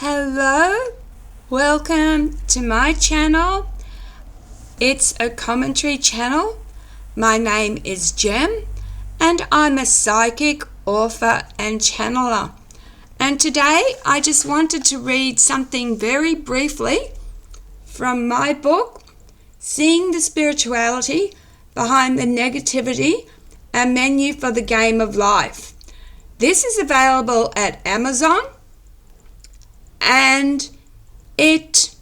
Hello, welcome to my channel. It's a commentary channel. My name is Jem and I'm a psychic, author and channeler. And today I just wanted to read something very briefly from my book, Seeing the Spirituality Behind the Negativity, a Menu for the Game of Life. This is available at Amazon and it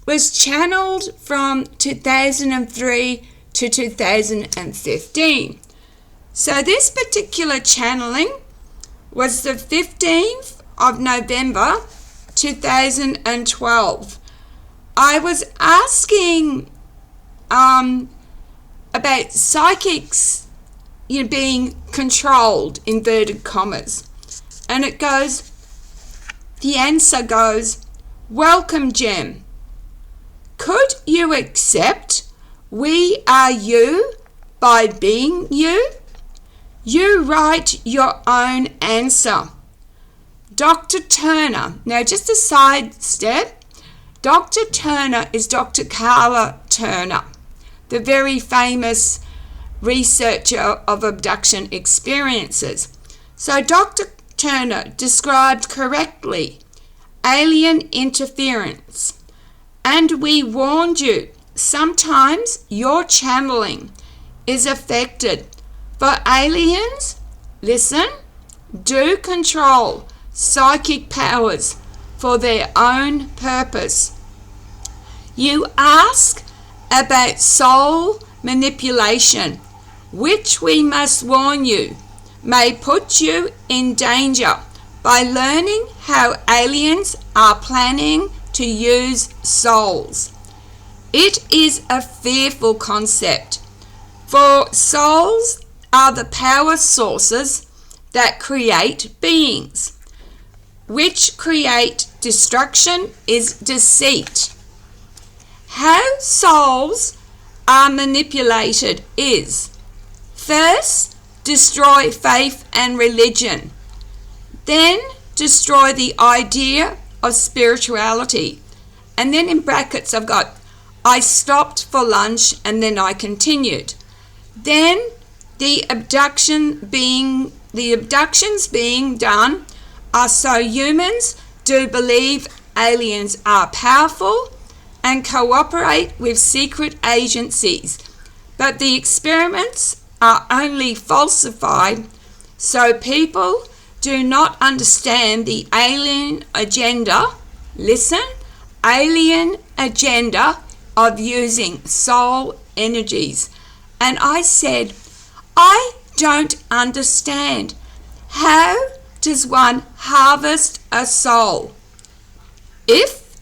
was channeled from 2003 to 2015. So this particular channeling was the 15th of November 2012. I was asking about psychics being controlled, inverted commas, and the answer goes, "Welcome, Jem. Could you accept we are you by being you? You write your own answer. Dr. Turner." Now, just a side step, Dr. Turner is Dr. Carla Turner, the very famous researcher of abduction experiences. So Dr. Turner described correctly alien interference, and we warned you sometimes your channeling is affected. For aliens, listen, do control psychic powers for their own purpose. You ask about soul manipulation, which we must warn you may put you in danger by learning how aliens are planning to use souls. It is a fearful concept, for souls are the power sources that create beings, which create destruction is deceit. How souls are manipulated is, first, destroy faith and religion, then destroy the idea of spirituality, and then in brackets I've got, I stopped for lunch and then I continued. Then the abductions being done are so humans do believe aliens are powerful and cooperate with secret agencies, but the experiments are only falsified, so people do not understand the alien agenda. Listen, alien agenda of using soul energies. And I said, I don't understand. How does one harvest a soul? If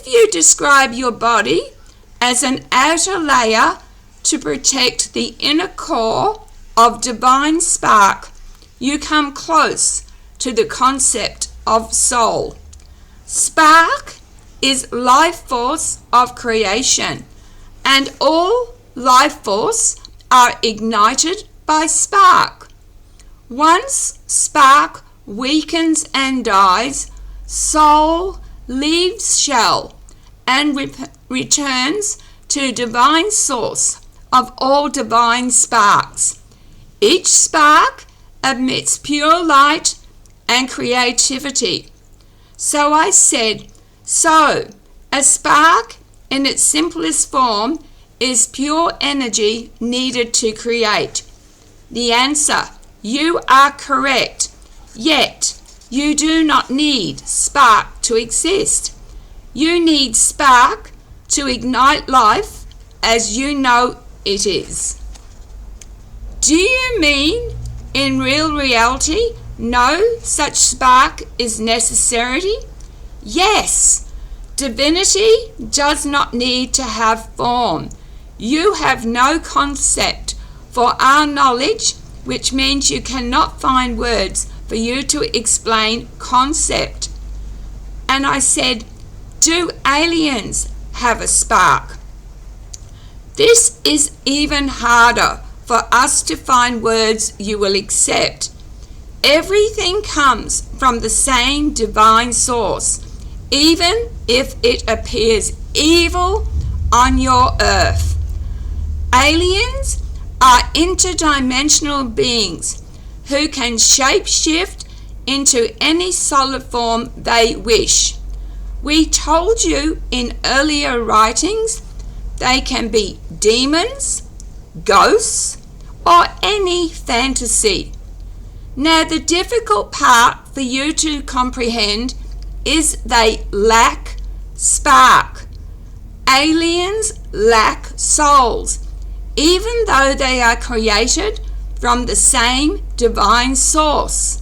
you describe your body as an outer layer to protect the inner core of divine spark, you come close to the concept of soul. Spark is life force of creation, and all life force are ignited by spark. Once spark weakens and dies, soul leaves shell and returns to divine source of all divine sparks. Each spark emits pure light and creativity. So I said, so a spark in its simplest form is pure energy needed to create. The answer, you are correct, yet you do not need spark to exist. You need spark to ignite life as you know it is. Do you mean in real reality no such spark is necessary? Yes. Divinity does not need to have form. You have no concept for our knowledge, which means you cannot find words for you to explain concept. And I said, do aliens have a spark? This is even harder for us to find words you will accept. Everything comes from the same divine source, even if it appears evil on your earth. Aliens are interdimensional beings who can shapeshift into any solid form they wish. We told you in earlier writings they can be demons, ghosts, or any fantasy. Now, the difficult part for you to comprehend is they lack spark. Aliens lack souls, even though they are created from the same divine source.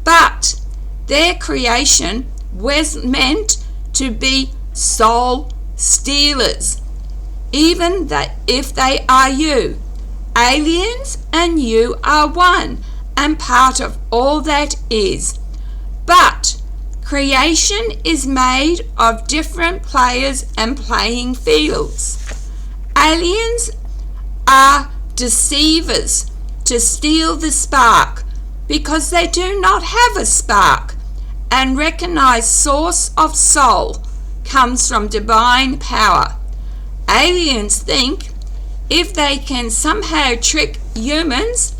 But their creation was meant to be soul stealers, even that if they are you. Aliens and you are one and part of all that is. But creation is made of different players and playing fields. Aliens are deceivers to steal the spark because they do not have a spark and recognize source of soul comes from divine power. Aliens think if they can somehow trick humans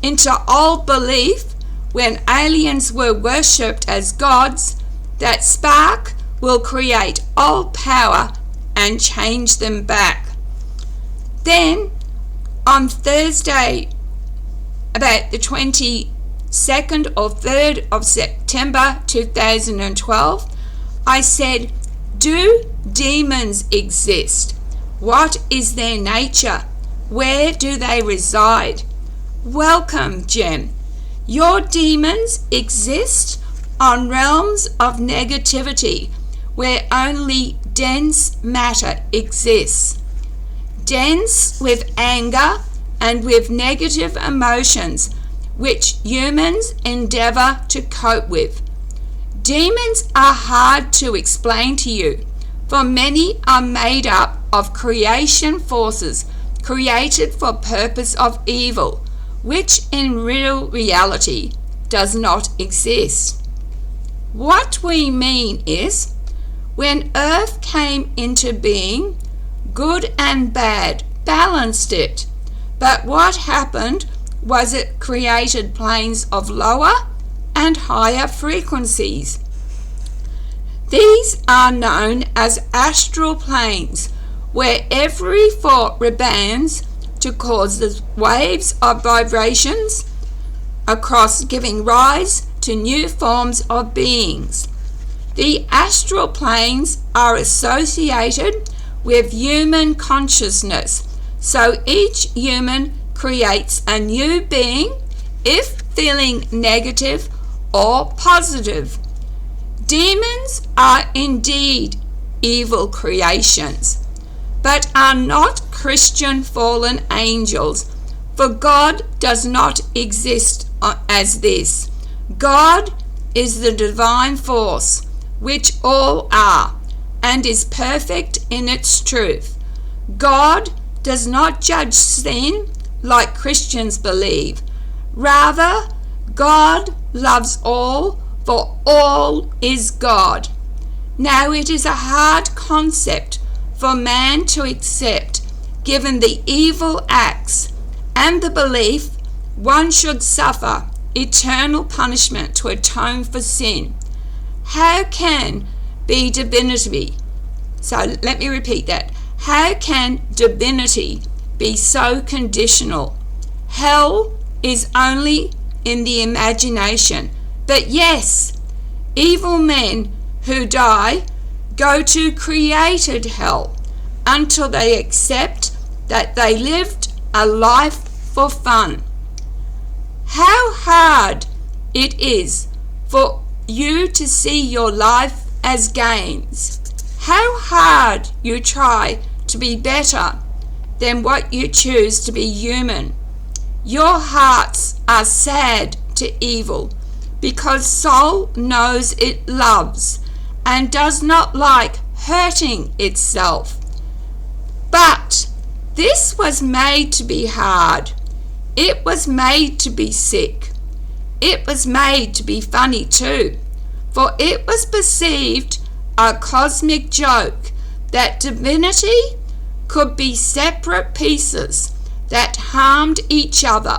into old belief when aliens were worshipped as gods, that spark will create old power and change them back. Then on Thursday, about the 22nd or 3rd of September 2012, I said, do demons exist? What is their nature? Where do they reside? Welcome, Jem. Your demons exist on realms of negativity where only dense matter exists. Dense with anger and with negative emotions which humans endeavor to cope with. Demons are hard to explain to you, for many are made up of creation forces created for purpose of evil, which in real reality does not exist. What we mean is, when Earth came into being, good and bad balanced it. But what happened was it created planes of lower and higher frequencies. These are known as astral planes, where every thought rebounds to cause the waves of vibrations across, giving rise to new forms of beings. The astral planes are associated with human consciousness, so each human creates a new being if feeling negative or positive. Demons are indeed evil creations, but are not Christian fallen angels, for God does not exist as this. God is the divine force, which all are, and is perfect in its truth. God does not judge sin like Christians believe. Rather, God loves all, for all is God. Now, it is a hard concept for man to accept, given the evil acts and the belief one should suffer eternal punishment to atone for sin. How can be divinity? So let me repeat that. How can divinity be so conditional? Hell is only in the imagination. But yes, evil men who die go to created hell until they accept that they lived a life for fun. How hard it is for you to see your life as gains. How hard you try to be better than what you choose to be human. Your hearts are sad to evil, because soul knows it loves and does not like hurting itself. But this was made to be hard. It was made to be sick. It was made to be funny too, for it was perceived a cosmic joke that divinity could be separate pieces that harmed each other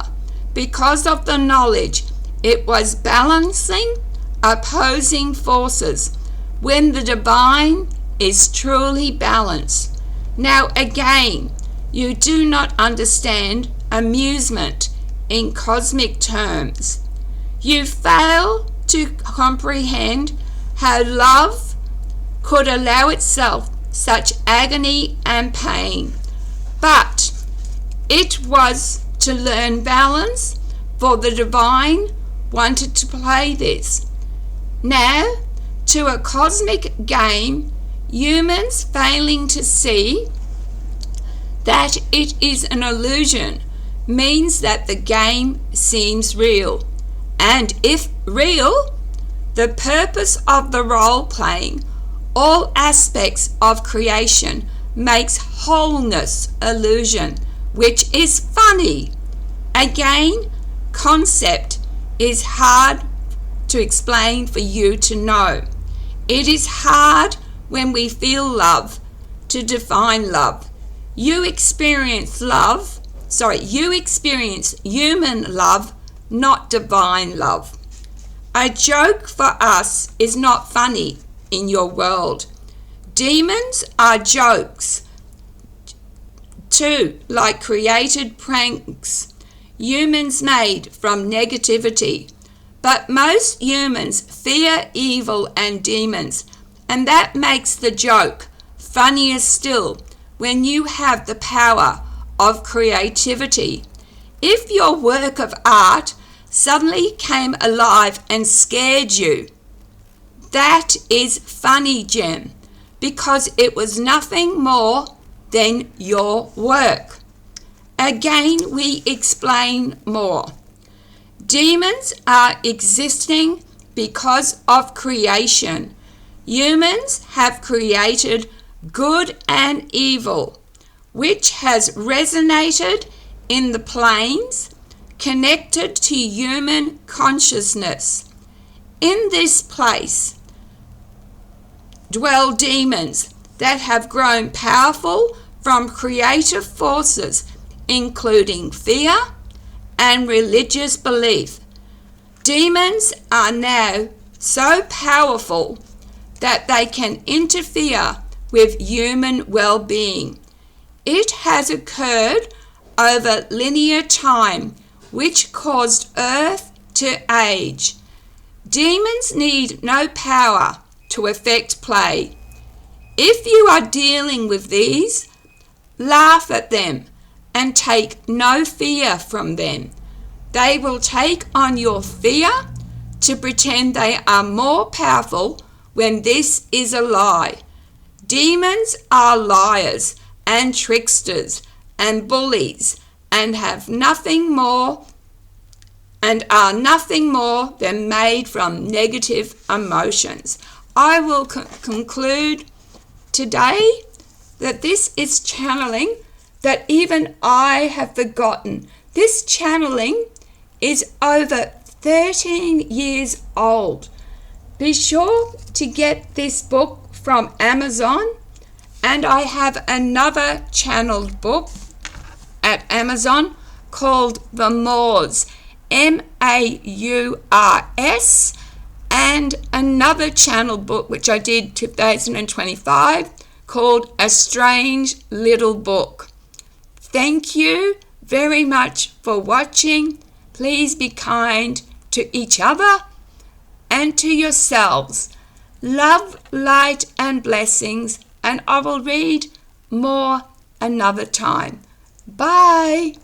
because of the knowledge it was balancing opposing forces when the divine is truly balanced. Now again, you do not understand amusement in cosmic terms. You fail to comprehend how love could allow itself such agony and pain. But it was to learn balance, for the divine wanted to play this. Now, to a cosmic game, humans failing to see that it is an illusion means that the game seems real. And if real, the purpose of the role-playing, all aspects of creation, makes wholeness illusion, which is funny. Again, concept is hard to explain for you to know. It is hard when we feel love to define love. You experience human love, not divine love. A joke for us is not funny in your world. Demons are jokes too, like created pranks humans made from negativity. But most humans fear evil and demons, and that makes the joke funnier still when you have the power of creativity. If your work of art suddenly came alive and scared you, that is funny, Gem, because it was nothing more than your work. Again, we explain more. Demons are existing because of creation. Humans have created good and evil, which has resonated in the planes connected to human consciousness. In this place dwell demons that have grown powerful from creative forces, including fear and religious belief. Demons are now so powerful that they can interfere with human well-being. It has occurred over linear time, which caused Earth to age. Demons need no power to affect play. If you are dealing with these, laugh at them and take no fear from them. They will take on your fear to pretend they are more powerful when this is a lie. Demons are liars and tricksters and bullies and have nothing more and are nothing more than made from negative emotions. I will conclude today that this is channeling that even I have forgotten. This channeling is over 13 years old. Be sure to get this book from Amazon, and I have another channeled book at Amazon called The Moors, M-A-U-R-S, and another channeled book which I did 2025 called A Strange Little Book. Thank you very much for watching. Please be kind to each other and to yourselves. Love, light, and blessings, and I will read more another time. Bye.